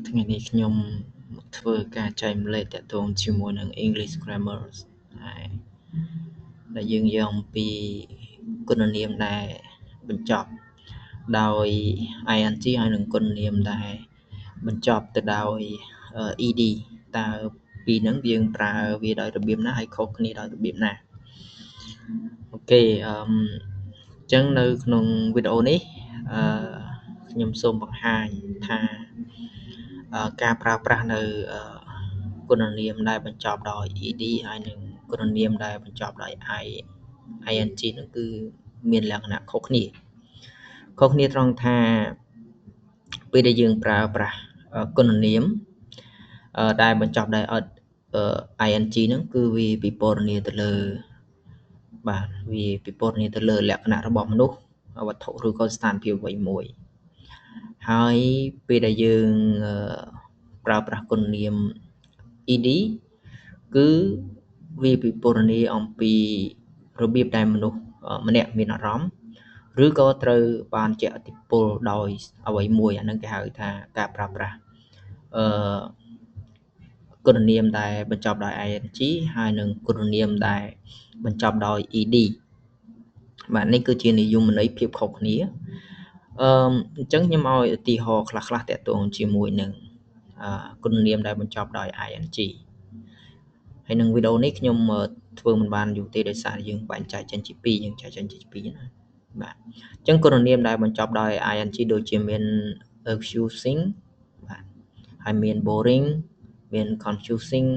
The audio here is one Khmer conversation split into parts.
ថ្ងៃនេះខ្ញុំធ្វើការចែកម្លែកតាក់ទងជាមួយនឹង English grammar ហើយដែលយើងយកអំពីគុណនាមដែលបញ្ចប់ដោយ ing ហើយនឹងគុណនាមដែលបញ្ចប់ទៅដោយ ed តើពីរហ្នឹងយើងប្រើវាដោយរបៀបណាហើយខុសគ្នាដោយរបៀបណាអូខេអញ្ចឹងនៅក្នុងវីដេអូនេះខ្ញុំសូមបង្ហាញថាការប្រើប្រាស់នៅគុណនាមដែលបញ្ចប់ដោយ ed ហើយនឹងគុណនាមដែលបញ្ចប់ដោយ ing ហ្នឹងគឺមានលក្ខណៈខុសគ្នាត្រង់ថាពេលដែលយើងប្រើប្រាស់គុណនាមដែលបញ្ចប់ដោយ ing ហ្នឹងគឺវាពិពណ៌នាទៅលើបាទវាពិពណ៌នាទៅលើលក្ខណៈរបស់មនុស្សវត្ថុឬក៏ស្ថានភាពអ្វីមួយហើយពេលដែលយើងប្រើប្រាស់គុណនាម ed គឺវាពិពណ៌នាអំពីរបៀបដែលមនុស្សម្នាក់មានអារម្មណ៍ឬក៏ត្រូវបានជះឥទ្ធិពលដោយអ្វីមួយអានឹងគេហៅថាការប្រើប្រាស់គុណនាមដែលបញ្ចប់ដោយ ing ហើយនឹងគុណនាមដែលបញ្ចប់ដោយ ed បាទនេះគឺជានិយមន័យភាពខុសគ្នាអញ្ចឹងខ្ញុំឲ្យឧទាហរណ៍ខ្លះៗតាក់ទងជាមួយនឹងគុណនាមដែលបញ្ចប់ដោយ ing ហើយនឹងវីដេអូនេះខ្ញុំធ្វើមិនបានយូរទេដោយសារយើងបែងចែកចេញជាពីរយើងចែកចេញជាពីរណាបាទអញ្ចឹងគុណនាមដែលបញ្ចប់ដោយ ing ដូចជាមាន accusing បាទហើយមាន boring មាន confusing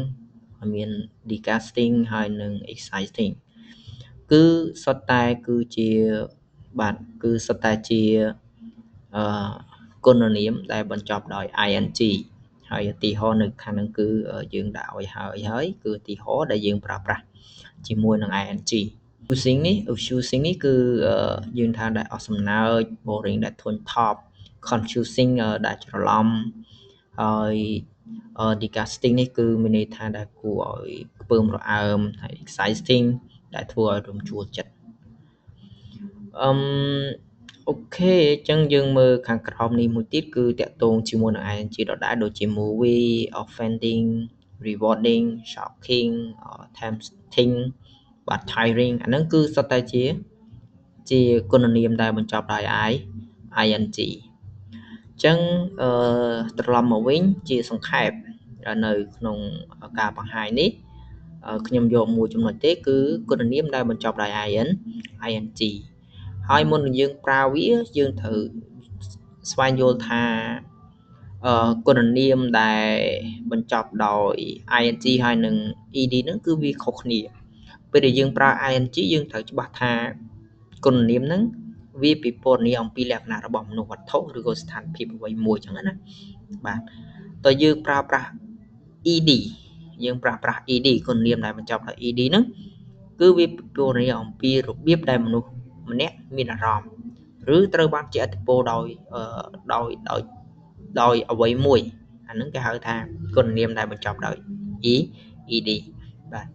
ហើយមាន disgusting ហើយនឹង exciting គឺសុទ្ធតែគឺជាបាទគឺសុទ្ធតែជាគុណនាមដែលបញ្ចប់ដោយ ing ហើយឧទាហរណ៍នៅខាងហ្នឹងគឺយើងដាក់ឲ្យហើយគឺឧទាហរណ៍ដែលយើងប្រើប្រាស់ជាមួយនឹង ing accusing នេះគឺយើងថាដែលអស់សំណើច boring ដែលធុញថប់ confusing ដែលច្រឡំហើយ disgusting នេះគឺមានន័យថាដែលគួរឲ្យខ្ពើមរអើមហើយ exciting ដែលធ្វើឲ្យរំជួលចិត្តអូខេអញ្ចឹងយើងមើលខាងក្រោមនេះមួយទៀតគឺតាក់ទងជាមួយនឹង ing ដដែលដូចជា movie offending rewarding shocking tempting but tiring អាហ្នឹងគឺសុទ្ធតែជាគុណនាមដែលបញ្ចប់ដោយ ing អញ្ចឹងត្រឡប់មកវិញជាសង្ខេបនៅក្នុងការបង្ហាញនេះខ្ញុំយកមួយចំណុចទេគឺគុណនាមដែលបញ្ចប់ដោយ ing ហើយមុននឹងយើងប្រើវាយើងត្រូវស្វែងយល់ថាគុណនាមដែលបញ្ចប់ដោយ ing ហើយនឹង ed ហ្នឹងគឺវាខុសគ្នាពេលដែលយើងប្រើ ing យើងត្រូវច្បាស់ថាគុណនាមហ្នឹងវាពិពណ៌នាអំពីលក្ខណៈរបស់មនុស្សវត្ថុឬក៏ស្ថានភាពអ្វីមួយចឹងណាបាទតើយើងប្រើប្រាស់ ed គុណនាមដែលបញ្ចប់ដោយ ed ហ្នឹងគឺវាពិពណ៌នាអំពីរបៀបដែលមនុស្សម្នាក់មានអារម្មណ៍ឬត្រូវបានជះឥទ្ធិពលដោយអ្វីមួយអាហ្នឹងគេហៅថាគុណនាមដែលបញ្ចប់ដោយ ed បាទ